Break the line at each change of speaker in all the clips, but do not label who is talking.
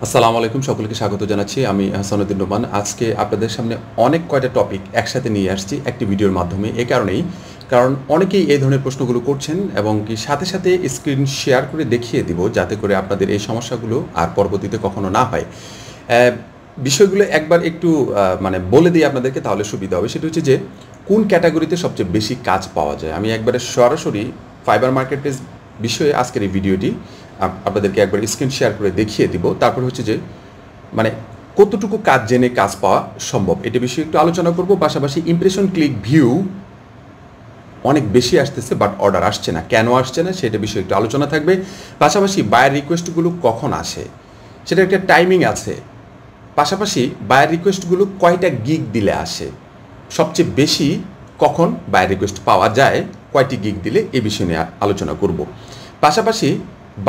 আসসালামু আলাইকুম, সকলকে স্বাগত জানাচ্ছি। আমি আহসান উদ্দিন নোমান। আজকে আপনাদের সামনে অনেক কয়টা টপিক একসাথে নিয়ে আসছি একটি ভিডিওর মাধ্যমে। কারণ অনেকেই এই ধরনের প্রশ্নগুলো করছেন এবং কি সাথে সাথে স্ক্রিন শেয়ার করে দেখিয়ে দিব, যাতে করে আপনাদের এই সমস্যাগুলো আর পরবর্তীতে কখনো না হয়। বিষয়গুলো একবার একটু বলে দিই আপনাদেরকে, তাহলে সুবিধা হবে। সেটা হচ্ছে যে কোন ক্যাটাগরিতে সবচেয়ে বেশি কাজ পাওয়া যায়। আমি একবারে সরাসরি ফাইবার মার্কেট প্লেস বিষয়ে আজকের এই ভিডিওটি আপনাদেরকে একবার স্ক্রিন শেয়ার করে দেখিয়ে দিব। তারপর হচ্ছে যে কতটুকু কাজ জেনে কাজ পাওয়া সম্ভব, এটা বিষয়ে একটু আলোচনা করব। পাশাপাশি ইমপ্রেশন, ক্লিক, ভিউ অনেক বেশি আসতেছে, বাট অর্ডার আসছে না, কেন আসছে না সেটা বিষয়ে একটু আলোচনা থাকবে। পাশাপাশি বায়ার রিকোয়েস্টগুলো কখন আসে সেটা একটা টাইমিং আছে। পাশাপাশি বায়ার রিকোয়েস্টগুলো কয়টা গিগ দিলে আসে, সবচেয়ে বেশি কখন বায়ার রিকোয়েস্ট পাওয়া যায়, কয়টি গিগ দিলে, এই বিষয় নিয়ে আলোচনা করব। পাশাপাশি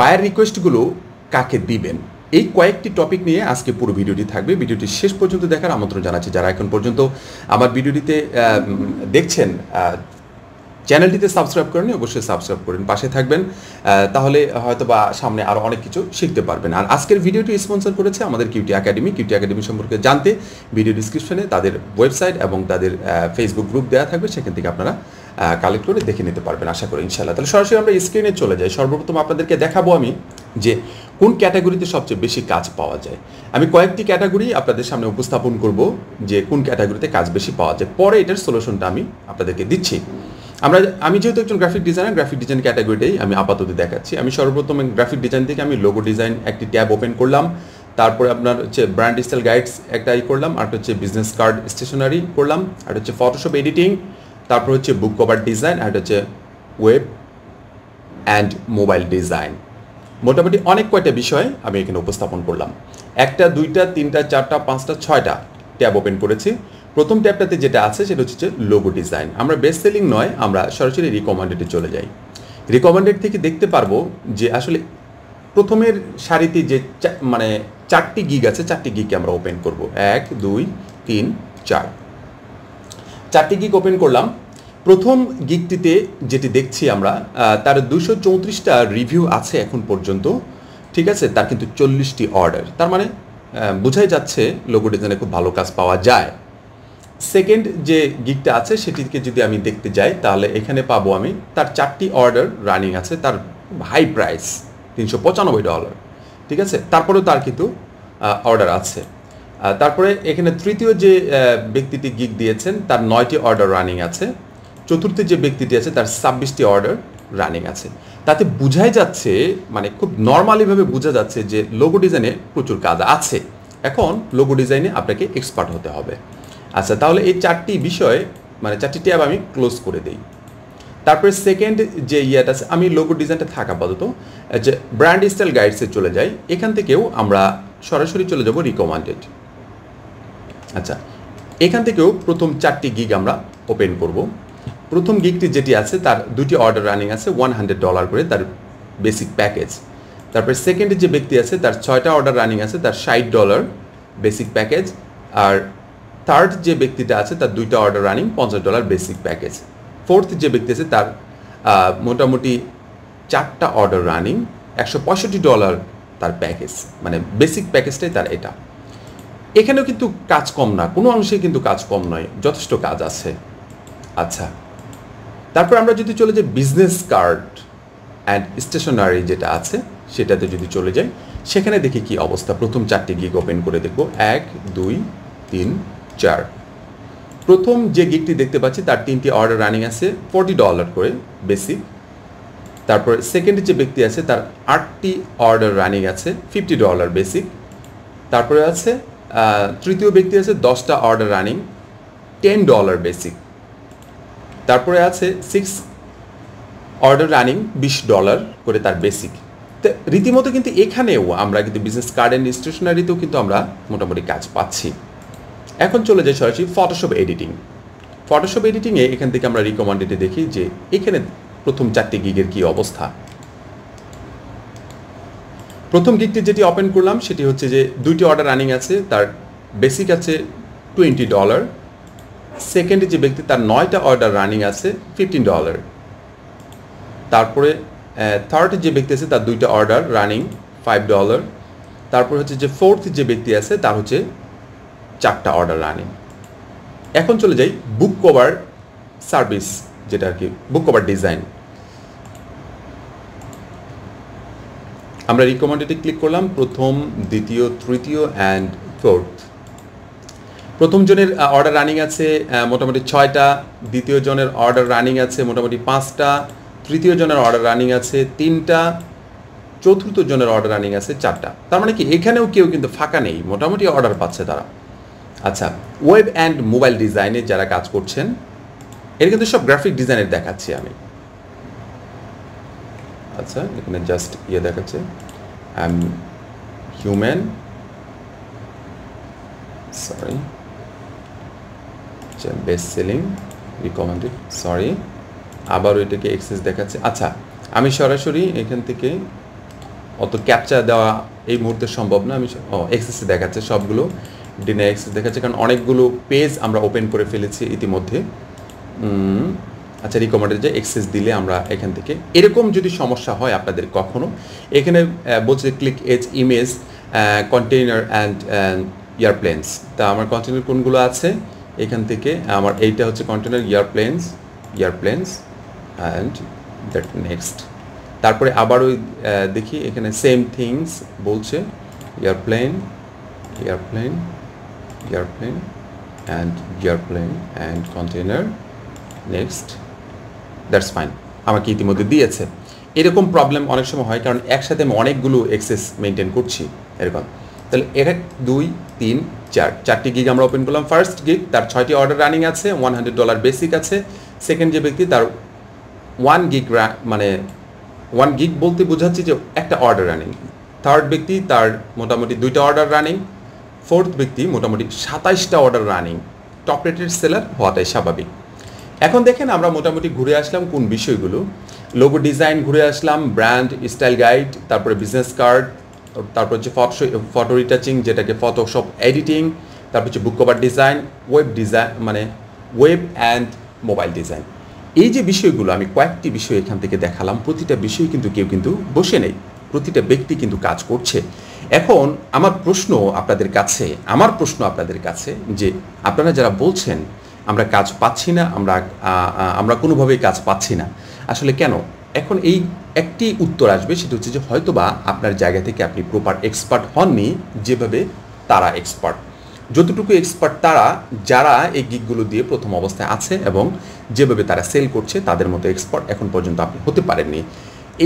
বায়ার রিকোয়েস্টগুলো কাকে দিবেন, এই কয়েকটি টপিক নিয়ে আজকে পুরো ভিডিওটি থাকবে। ভিডিওটি শেষ পর্যন্ত দেখার আমন্ত্রণ জানাচ্ছি। যারা এখন পর্যন্ত আমার ভিডিওটিতে দেখছেন, চ্যানেলটিতে সাবস্ক্রাইব করেন, অবশ্যই সাবস্ক্রাইব করেন, পাশে থাকবেন, তাহলে হয়তো বা সামনে আরও অনেক কিছু শিখতে পারবেন। আর আজকের ভিডিওটি স্পন্সর করেছে আমাদের কিউটি একাডেমি সম্পর্কে জানতে ভিডিও ডিসক্রিপশনে তাদের ওয়েবসাইট এবং তাদের ফেসবুক গ্রুপ দেওয়া থাকবে, সেখান থেকে আপনারা কালেক্ট করে দেখে নিতে পারবেন আশা করি, ইনশাআল্লাহ। তাহলে সরাসরি আমরা স্ক্রিনে চলে যাই। সর্বপ্রথম আপনাদেরকে দেখাবো আমি যে কোন ক্যাটাগরিতে সবচেয়ে বেশি কাজ পাওয়া যায়। আমি কয়েকটি ক্যাটাগরি আপনাদের সামনে উপস্থাপন করব যে কোন ক্যাটাগরিতে কাজ বেশি পাওয়া যায়, পরে এটার সলিউশনটা আমি আপনাদেরকে দিচ্ছি। আমি যেহেতু একজন গ্রাফিক ডিজাইন ক্যাটাগরিটাই আমি আপাতত দেখাচ্ছি। আমি সর্বপ্রথম গ্রাফিক ডিজাইন থেকে আমি লোগো ডিজাইন একটি ট্যাব ওপেন করলাম। তারপরে আপনার হচ্ছে ব্র্যান্ড স্টাইল গাইডস একটা করলাম, আর হচ্ছে বিজনেস কার্ড স্টেশনারি করলাম, আর হচ্ছে ফটোশপ এডিটিং, তারপর হচ্ছে বুক কভার ডিজাইন, আর হচ্ছে ওয়েব অ্যান্ড মোবাইল ডিজাইন। মোটামুটি অনেক কয়টা বিষয় আমি এখানে উপস্থাপন করলাম। একটা, দুইটা, তিনটা, চারটা, পাঁচটা, ছয়টা ট্যাব ওপেন করেছি। প্রথম ট্যাবটাতে যেটা আছে সেটা হচ্ছে লোগো ডিজাইন। আমরা বেস্ট সেলিং নয়, আমরা সরাসরি রিকমেন্ডেডে চলে যাই। রিকমেন্ডেড থেকে দেখতে পারবো যে আসলে প্রথমের সারিতে যে চারটি গিগ আছে, চারটি গিগকে আমরা ওপেন করব। 1, 2, 3, 4, চারটি গিগ ওপেন করলাম। প্রথম গিগটিতে যেটি দেখছি আমরা, তার 234টা রিভিউ আছে এখন পর্যন্ত, ঠিক আছে। তার কিন্তু 40টি অর্ডার, তার মানে বোঝাই যাচ্ছে লোগো ডিজাইনে খুব ভালো কাজ পাওয়া যায়। সেকেন্ড যে গিগটা আছে সেটিকে যদি আমি দেখতে যাই, তাহলে এখানে পাবো আমি তার 4টি অর্ডার রানিং আছে, তার হাই প্রাইস $395, ঠিক আছে। তারপরেও তার কিন্তু অর্ডার আছে। তারপরে এখানে তৃতীয় যে ব্যক্তিটি গিগ দিয়েছেন তার 9টি অর্ডার রানিং আছে। চতুর্থ যে ব্যক্তিটি আছে তার 26টি অর্ডার রানিং আছে। তাতে বোঝাই যাচ্ছে, খুব নর্মালিভাবে বোঝা যাচ্ছে যে লোগো ডিজাইনে প্রচুর কাজ আছে। এখন লোগো ডিজাইনে আপনাকে এক্সপার্ট হতে হবে। আচ্ছা, তাহলে এই চারটি বিষয় চারটি ট্যাব আমি ক্লোজ করে দিই। তারপরে সেকেন্ড যে ইয়েটা আছে, আমি লোগো ডিজাইনটা থাকা আপাতত যে ব্র্যান্ড স্টাইল গাইডসে চলে যাই। এখান থেকেও আমরা সরাসরি চলে যাব রিকমেন্ডেড। আচ্ছা, এখান থেকেও প্রথম 4টি গিগ আমরা ওপেন করব। প্রথম গিগটি যেটি আছে তার 2টি অর্ডার রানিং আছে, $100 করে তার বেসিক প্যাকেজ। তারপরে সেকেন্ড যে ব্যক্তি আছে তার 6টা অর্ডার রানিং আছে, তার $60 বেসিক প্যাকেজ। আর থার্ড যে ব্যক্তিটা আছে তার 2টা order running, $50 basic package. Fourth যে ব্যক্তি আছে তার মোটামুটি 4টা অর্ডার রানিং, $165 তার প্যাকেজ, বেসিক প্যাকেজটাই তার এটা। এখানেও কিন্তু কাজ কম না, কোনো অংশে কিন্তু কাজ কম নয়, যথেষ্ট কাজ আছে। আচ্ছা, তারপর আমরা যদি চলে যাই বিজনেস কার্ড অ্যান্ড স্টেশনারি যেটা আছে সেটাতে যদি চলে যাই, সেখানে দেখি কি অবস্থা। প্রথম 4টি গিগ ওপেন করে দেখব। 1, 2, 3, 4। প্রথম যে গিগটি দেখতে পাচ্ছি তার 3টি অর্ডার রানিং আছে, $40 করে বেসিক। তারপর সেকেন্ড যে ব্যক্তি আছে তার 8টি অর্ডার রানিং আছে, $50 বেসিক। তারপরে আছে তৃতীয় ব্যক্তি আছে 10টা অর্ডার রানিং, $10 বেসিক। তারপরে আছে 6 অর্ডার রানিং, $20 করে তার বেসিক। তো রীতিমতো কিন্তু এখানেও আমরা কিন্তু বিজনেস কার্ড অ্যান্ড স্টেশনারিতেও কিন্তু আমরা মোটামুটি কাজ পাচ্ছি। এখন চলে যাই সরাসরি ফটোশপ এডিটিং। ফটোশপ এডিটিংয়ে এখান থেকে আমরা রিকমেন্ডেডে দেখি যে এখানে প্রথম 4টি গিগের কী অবস্থা। প্রথম গিগটি যেটি ওপেন করলাম সেটি হচ্ছে যে 2টি অর্ডার রানিং আছে, তার বেসিক আছে $20। সেকেন্ড যে ব্যক্তি তার 9টা অর্ডার রানিং আছে, $15। তারপরে থার্ড যে ব্যক্তি আছে তার 2টা অর্ডার রানিং, $5। তারপর হচ্ছে যে ফোর্থ যে ব্যক্তি আছে তার হচ্ছে 4টা অর্ডার রানিং। এখন চলে যাই বুক কভার সার্ভিস, যেটা আর কি বুক কভার ডিজাইন। আমরা রিকমেন্ডেডে ক্লিক করলাম, প্রথম, দ্বিতীয়, তৃতীয় অ্যান্ড ফোর্থ। প্রথম জনের অর্ডার রানিং আছে মোটামুটি 6টা, দ্বিতীয় জনের অর্ডার রানিং আছে মোটামুটি 5টা, তৃতীয় জনের অর্ডার রানিং আছে 3টা, চতুর্থ জনের অর্ডার রানিং আছে 4টা। তার মানে কি এখানেও কেউ কিন্তু ফাঁকা নেই, মোটামুটি অর্ডার পাচ্ছে তারা। আচ্ছা, ওয়েব অ্যান্ড মোবাইল ডিজাইনে যারা কাজ করছেন, এর কিন্তু সব গ্রাফিক ডিজাইনের দেখাচ্ছি আমি। আচ্ছা, এখানে জাস্ট দেখাচ্ছে human, sorry, best selling, recommended, sorry, আবারও এটাকে এক্সেস দেখাচ্ছে। আচ্ছা, আমি সরাসরি এখান থেকে অত ক্যাপচার দেওয়া এই মুহূর্তে সম্ভব না, আমি এক্সেসে দেখাচ্ছে সবগুলো, ডিনে এক্সেস দেখাচ্ছে, কারণ অনেকগুলো পেজ আমরা ওপেন করে ফেলেছি ইতিমধ্যে। আচ্ছা, রিকমেন্ডেড যে এক্সেস দিলে আমরা এখান থেকে, এরকম যদি সমস্যা হয় আপনাদের কখনো, এখানে বলছে click as image container and airplanes. তা আমার কন্টেইনার কোনগুলো আছে এখান থেকে, আমার এইটা হচ্ছে কন্টেইনার, এয়ারপ্লেনস অ্যান্ড দ্যাট নেক্সট। তারপরে আবারও দেখি এখানে সেম থিংস বলছে, airplane and container, next, that's fine, আমাকে ইতিমধ্যে দিয়েছে। এরকম প্রবলেম অনেক সময় হয়, কারণ একসাথে আমি অনেকগুলো এক্সেস মেনটেন করছি এরকম। তাহলে 1 2 3 4 4টি গিগ আমরা ওপেন করলাম। ফার্স্ট গিগ, তার 6টি অর্ডার রানিং আছে, $100 বেসিক আছে। সেকেন্ড যে ব্যক্তি, তার 1 গিগ, মানে 1 গিগ বলতে বোঝাচ্ছি যে একটা অর্ডার রানিং। থার্ড ব্যক্তি, তার মোটামুটি 2টা অর্ডার রানিং। ফোর্থ ব্যক্তি মোটামুটি 27টা order running. Top rated seller হওয়াটাই স্বাভাবিক। এখন দেখেন আমরা মোটামুটি ঘুরে আসলাম কোন বিষয়গুলো, লোগো ডিজাইন ঘুরে আসলাম, ব্র্যান্ড স্টাইল গাইড, তারপরে বিজনেস কার্ড, তারপর হচ্ছে ফটো রিটাচিং, যেটাকে ফটোশপ এডিটিং, তারপর হচ্ছে বুক কভার ডিজাইন, ওয়েব ডিজাইন, মানে ওয়েব অ্যান্ড মোবাইল ডিজাইন। এই যে বিষয়গুলো আমি কয়েকটি বিষয় এখান থেকে দেখালাম, প্রতিটা বিষয় কিন্তু কেউ কিন্তু বসে নেই, প্রতিটা ব্যক্তি কিন্তু কাজ করছে। এখন আমার প্রশ্ন আপনাদের কাছে যে আপনারা যারা বলছেন আমরা কাজ পাচ্ছি না, আমরা কোনোভাবেই কাজ পাচ্ছি না, আসলে কেন? এখন এই একটি উত্তর আসবে, সেটা হচ্ছে যে হয়তোবা আপনার জায়গা থেকে আপনি প্রপার এক্সপার্ট হননি, যেভাবে তারা এক্সপার্ট, যতটুকু এক্সপার্ট তারা, যারা এই গিগগুলো দিয়ে প্রথম অবস্থায় আছে এবং যেভাবে তারা সেল করছে, তাদের মতো এক্সপার্ট এখন পর্যন্ত আপনি হতে পারেননি।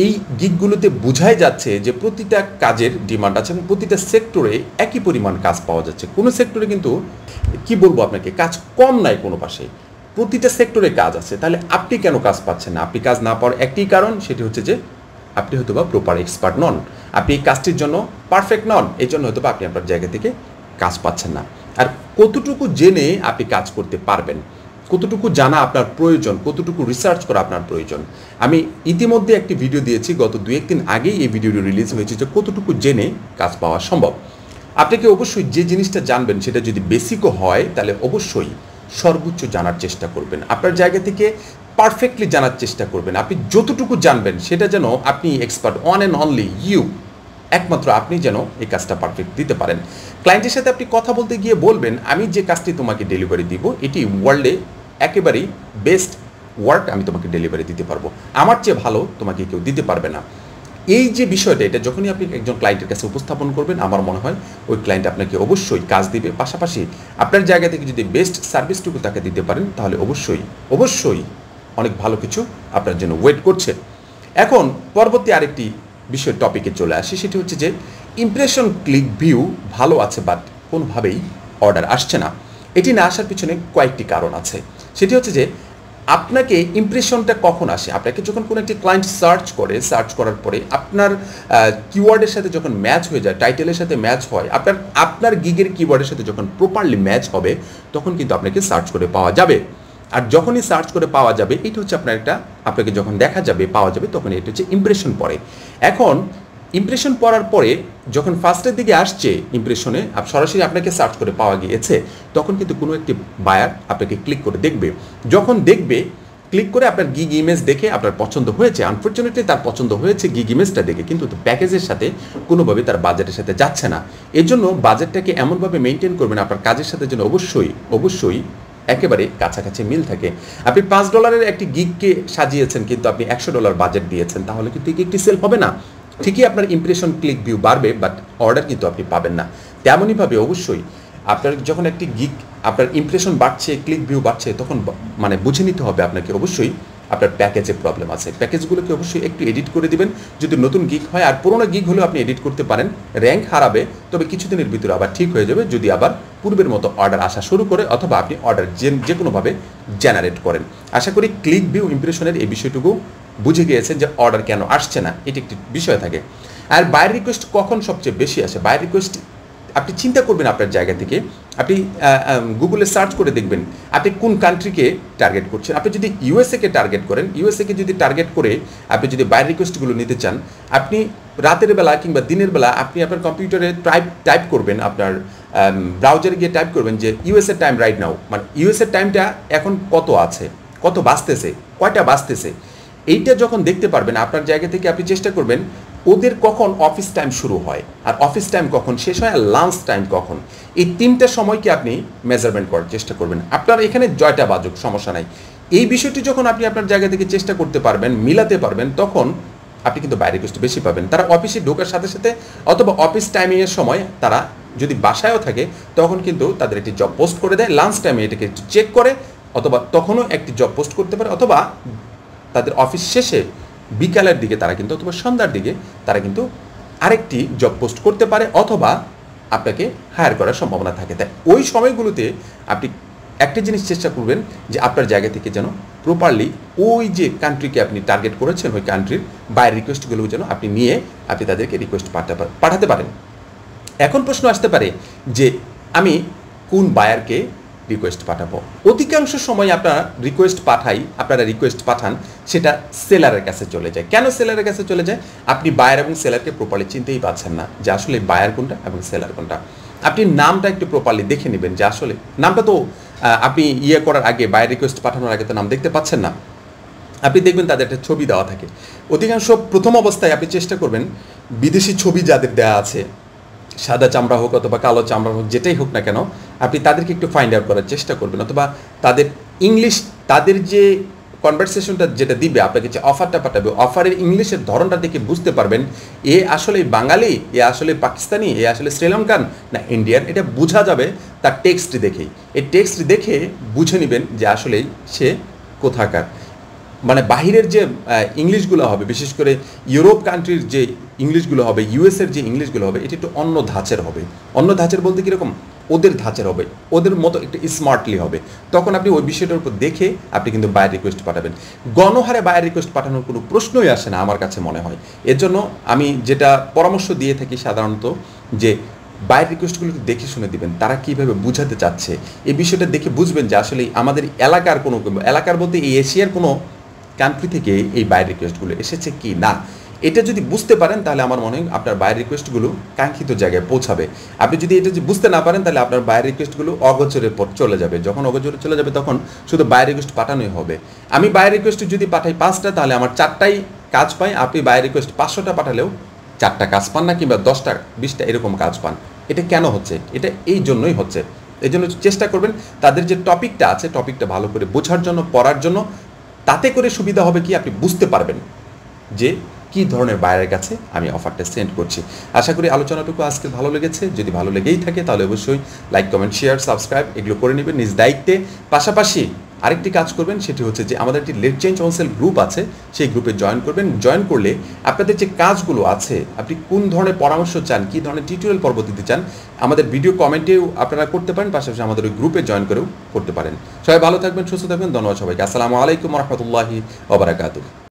এই গিগগুলোতে বোঝাই যাচ্ছে যে প্রতিটা কাজের ডিমান্ড আছে এবং প্রতিটা সেক্টরে একই পরিমাণ কাজ পাওয়া যাচ্ছে। কোনো সেক্টরে কিন্তু কি বলবো আপনাকে, কাজ কম নাই কোনো পাশে, প্রতিটা সেক্টরে কাজ আছে। তাহলে আপনি কেন কাজ পাচ্ছেন না? আপনি কাজ না পাওয়ার একটি কারণ, সেটি হচ্ছে যে আপনি হয়তো বা প্রপার এক্সপার্ট নন, আপনি এই কাজটির জন্য পারফেক্ট নন, এই জন্য হয়তো বা আপনি আপনার জায়গা থেকে কাজ পাচ্ছেন না। আর কতটুকু জেনে আপনি কাজ করতে পারবেন, কতটুকু জানা আপনার প্রয়োজন, কতটুকু রিসার্চ করা আপনার প্রয়োজন। আমি ইতিমধ্যে একটি ভিডিও দিয়েছি, গত 2-1 দিন আগেই এই ভিডিওটি রিলিজ হয়েছে, যে কতটুকু জেনে কাজ পাওয়া সম্ভব। আপনাকে অবশ্যই যে জিনিসটা জানবেন সেটা যদি বেসিকও হয়, তাহলে অবশ্যই সর্বোচ্চ জানার চেষ্টা করবেন, আপনার জায়গা থেকে পারফেক্টলি জানার চেষ্টা করবেন। আপনি যতটুকু জানবেন সেটা যেন আপনি expert, one and only you, একমাত্র আপনি যেন এই কাজটা পারফেক্ট দিতে পারেন। ক্লায়েন্টের সাথে আপনি কথা বলতে গিয়ে বলবেন, আমি যে কাজটি তোমাকে ডেলিভারি দিব, এটি ওয়ার্ল্ডে একেবারেই বেস্ট ওয়ার্ক আমি তোমাকে ডেলিভারি দিতে পারবো, আমার চেয়ে ভালো তোমাকে কেউ দিতে পারবে না। এই যে বিষয়টা, এটা যখনই আপনি একজন ক্লায়েন্টের কাছে উপস্থাপন করবেন, আমার মনে হয় ওই ক্লায়েন্ট আপনাকে অবশ্যই কাজ দিবে। পাশাপাশি আপনার জায়গা থেকে যদি বেস্ট সার্ভিসটুকু তাকে দিতে পারেন, তাহলে অবশ্যই অনেক ভালো কিছু আপনার জন্য ওয়েট করছে। এখন পরবর্তী আরেকটি বিষয় টপিকে চলে আসি, সেটি হচ্ছে যে ইমপ্রেশন ক্লিক ভিউ ভালো আছে, বাট কোনোভাবেই অর্ডার আসছে না। এটি না আসার পিছনে কয়েকটি কারণ আছে। সেটি হচ্ছে যে আপনাকে ইমপ্রেশনটা কখন আসে, আপনাকে যখন কোনো একটি ক্লায়েন্ট সার্চ করার পরে আপনার কিওয়ার্ডের সাথে যখন ম্যাচ হয়ে যায়, টাইটেলের সাথে ম্যাচ হয়, আপনার গিগের কিওয়ার্ডের সাথে যখন প্রপারলি ম্যাচ হবে, তখন কিন্তু আপনাকে সার্চ করে পাওয়া যাবে। আর যখনই সার্চ করে পাওয়া যাবে, এটা হচ্ছে আপনাকে যখন দেখা যাবে, পাওয়া যাবে, তখন এটা হচ্ছে ইমপ্রেশন পড়ে। এখন ইমপ্রেশন পড়ার পরে যখন ফার্স্টের দিকে আসছে ইমপ্রেশনে, সরাসরি আপনাকে সার্চ করে পাওয়া গিয়েছে, তখন কিন্তু কোনো একটি বায়ার আপনাকে ক্লিক করে দেখবে। যখন দেখবে, ক্লিক করে আপনার গিগ ইমেজ দেখে আপনার পছন্দ হয়েছে, আনফর্চুনেটলি তার পছন্দ হয়েছে গিগ ইমেজটা দেখে, কিন্তু প্যাকেজের সাথে কোনোভাবে তার বাজেটের সাথে যাচ্ছে না। এর জন্য বাজেটটাকে এমনভাবে মেনটেন করবেন আপনার কাজের সাথে যেন অবশ্যই একেবারে কাছাকাছি মিল থাকে। আপনি $5 একটি গিগকে সাজিয়েছেন কিন্তু আপনি $100 বাজেট দিয়েছেন, তাহলে কিন্তু এই গিগটি সেল হবে না। ঠিকই আপনার ইমপ্রেশন, ক্লিক, ভিউ বাড়বে, বাট অর্ডার কিন্তু আপনি পাবেন না। তেমনইভাবে অবশ্যই আপনার যখন একটি গিগ আপনার ইমপ্রেশন বাড়ছে, ক্লিক ভিউ বাড়ছে, তখন মানে বুঝে নিতে হবে আপনাকে অবশ্যই আপনার প্যাকেজে প্রবলেম আছে। প্যাকেজগুলোকে অবশ্যই একটু এডিট করে দিবেন যদি নতুন গিগ হয়, আর পুরোনো গিগ হলেও আপনি এডিট করতে পারেন। র্যাঙ্ক হারাবে, তবে কিছুদিনের ভিতরে আবার ঠিক হয়ে যাবে যদি আবার পূর্বের মতো অর্ডার আসা শুরু করে, অথবা আপনি অর্ডার যে কোনোভাবে জেনারেট করেন। আশা করি ক্লিক ভিউ ইমপ্রেশনের এই বিষয়টুকু বুঝে গিয়েছেন যে অর্ডার কেন আসছে না, এটি একটি বিষয় থাকে। আর বায়ার রিকোয়েস্ট কখন সবচেয়ে বেশি আসে? বায়ার রিকোয়েস্ট আপনি চিন্তা করবেন আপনার জায়গা থেকে, আপনি গুগলে সার্চ করে দেখবেন আপনি কোন কান্ট্রিকে টার্গেট করছেন। আপনি যদি ইউএসএকে টার্গেট করেন, ইউএসএকে যদি টার্গেট করে আপনি যদি বায়ার রিকোয়েস্টগুলো নিতে চান, আপনি রাতের বেলা কিংবা দিনের বেলা আপনি আপনার কম্পিউটারে টাইপ করবেন, আপনার ব্রাউজারে গিয়ে টাইপ করবেন যে ইউএসএ টাইম রাইট নাও, মানে ইউএসএ টাইমটা এখন কত আছে, কত বাজতেছে, কয়টা বাজতেছে, এইটা যখন দেখতে পারবেন আপনার জায়গা থেকে আপনি চেষ্টা করবেন ওদের কখন অফিস টাইম শুরু হয়, আর অফিস টাইম কখন শেষ হয়, আর লাঞ্চ টাইম কখন, এই 3টা সময়কে আপনি মেজারমেন্ট করার চেষ্টা করবেন। আপনার এখানে 6টা বাজুক, সমস্যা নাই। এই বিষয়টি যখন আপনি আপনার জায়গা থেকে চেষ্টা করতে পারবেন, মিলাতে পারবেন, তখন আপনি কিন্তু বায়ার রিকোয়েস্ট বেশি পাবেন। তারা অফিসে ঢোকার সাথে সাথে অথবা অফিস টাইমিংয়ের সময় তারা যদি বাসায়ও থাকে তখন কিন্তু তাদের একটি জব পোস্ট করে দেয়, লাঞ্চ টাইমে এটাকে একটু চেক করে, অথবা তখনও একটি জব পোস্ট করতে পারে, অথবা তাদের অফিস শেষে বিকালের দিকে তারা কিন্তু, অথবা সন্ধ্যার দিকে তারা কিন্তু আরেকটি জব পোস্ট করতে পারে, অথবা আপনাকে হায়ার করার সম্ভাবনা থাকে। তাই ওই সময়গুলোতে আপনি একটা জিনিস চেষ্টা করবেন যে আপনার জায়গা থেকে যেন প্রপারলি ওই যে কান্ট্রিকে আপনি টার্গেট করেছেন ওই কান্ট্রির বায়ার রিকোয়েস্টগুলো যেন আপনি নিয়ে আপনি তাদেরকে রিকোয়েস্ট পাঠাতে পারেন। এখন প্রশ্ন আসতে পারে যে আমি কোন বায়ারকে রিকোয়েস্ট পাঠাবো? অধিকাংশ সময় আপনারা রিকোয়েস্ট পাঠান সেটা সেলারের কাছে চলে যায়। কেন সেলারের কাছে চলে যায়? আপনি বায়ার এবং সেলারকে প্রপারলি চিনতেই পারছেন না যে আসলে বায়ার কোনটা এবং সেলার কোনটা। আপনি নামটা একটু প্রপারলি দেখে নেবেন যে আসলে নামটা তো আপনি করার আগে, বায়ার রিকোয়েস্ট পাঠানোর আগে তো নাম দেখতে পাচ্ছেন না। আপনি দেখবেন তাদের একটা ছবি দেওয়া থাকে। অধিকাংশ প্রথম অবস্থায় আপনি চেষ্টা করবেন বিদেশি ছবি যাদের দেওয়া আছে, সাদা চামড়া হোক অথবা কালো চামড়া হোক, যেটাই হোক না কেন, আপনি তাদেরকে একটু ফাইন্ড আউট করার চেষ্টা করবেন, অথবা তাদের ইংলিশ, তাদের যে কনভারসেশনটা যেটা দিবে আপনাকে, যে অফারটা পাঠাবে, অফারের ইংলিশের ধরনটা দেখে বুঝতে পারবেন এ আসলে বাঙালি, এ আসলে পাকিস্তানি, এ আসলে শ্রীলঙ্কান না ইন্ডিয়ান। এটা বোঝা যাবে তার টেক্সট দেখেই। এই টেক্সট দেখে বুঝে নেবেন যে আসলেই সে কোথাকার। মানে বাহিরের যে ইংলিশগুলো হবে, বিশেষ করে ইউরোপ কান্ট্রির যে ইংলিশগুলো হবে, ইউএসের যে ইংলিশগুলো হবে, এটা একটু অন্য ধাঁচের হবে। অন্য ধাঁচের বলতে কীরকম? ওদের ধাঁচের হবে, ওদের মতো একটু স্মার্টলি হবে। তখন আপনি ওই বিষয়টার উপর দেখে আপনি কিন্তু বায়ার রিকোয়েস্ট পাঠাবেন। গণহারে বায়ার রিকোয়েস্ট পাঠানোর কোনো প্রশ্নই আসে না আমার কাছে মনে হয়। এর জন্য আমি যেটা পরামর্শ দিয়ে থাকি সাধারণত, যে বায়ার রিকোয়েস্টগুলোকে দেখে শুনে দিবেন তারা কীভাবে বুঝাতে চাচ্ছে। এই বিষয়টা দেখে বুঝবেন যে আসলে আমাদের এলাকার কোনো, এলাকার বলতে এই এশিয়ার কোনো কান্ট্রি থেকে এই বায়ার রিকোয়েস্টগুলো এসেছে কি না, এটা যদি বুঝতে পারেন তাহলে আমার মনে হয় আপনার বায়ার রিকোয়েস্টগুলো কাঙ্ক্ষিত জায়গায় পৌঁছাবে। আপনি যদি এটা বুঝতে না পারেন তাহলে আপনার বায়ার রিকোয়েস্টগুলো অগোচরের পর চলে যাবে। যখন অগোচরে চলে যাবে তখন শুধু বায়ার রিকোয়েস্ট পাঠানোই হবে। আমি বায়ার রিকোয়েস্ট যদি পাঠাই 5টা তাহলে আমার 4টাই কাজ পাই। আপনি বায়ার রিকোয়েস্ট 500টা পাঠালেও 4টা কাজ পান না, কিংবা 10টা 20টা এরকম কাজ পান। এটা কেন হচ্ছে? এটা এই জন্যই হচ্ছে। এই জন্য চেষ্টা করবেন তাদের যে টপিকটা আছে, টপিকটা ভালো করে বোঝার জন্য, পড়ার জন্য। তাতে করে সুবিধা হবে কি, আপনি বুঝতে পারবেন যে কী ধরনের বায়ারের কাছে আমি অফারটা সেন্ড করছি। আশা করি আলোচনাটুকু আজকে ভালো লেগেছে। যদি ভালো লেগেই থাকে তাহলে অবশ্যই লাইক, কমেন্ট, শেয়ার, সাবস্ক্রাইব এগুলো করে নেবেন নিজ দায়িত্বে। পাশাপাশি আরেকটি কাজ করবেন, সেটি হচ্ছে যে আমাদের একটি লেট চেঞ্জ অনসেল গ্রুপ আছে, সেই গ্রুপে জয়েন করবেন। জয়েন করলে আপনাদের যে কাজগুলো আছে, আপনি কোন ধরনের পরামর্শ চান, কী ধরনের টিউটোরিয়াল পর্ব দিতে চান, আমাদের ভিডিও কমেন্টেও আপনারা করতে পারেন, পাশাপাশি আমাদের ওই গ্রুপে জয়েন করেও করতে পারেন। সবাই ভালো থাকবেন, সুস্থ থাকবেন। ধন্যবাদ সবাইকে। আসসালামু আলাইকুম রহমতুল্লাহি ওয়া বারাকাতুহু।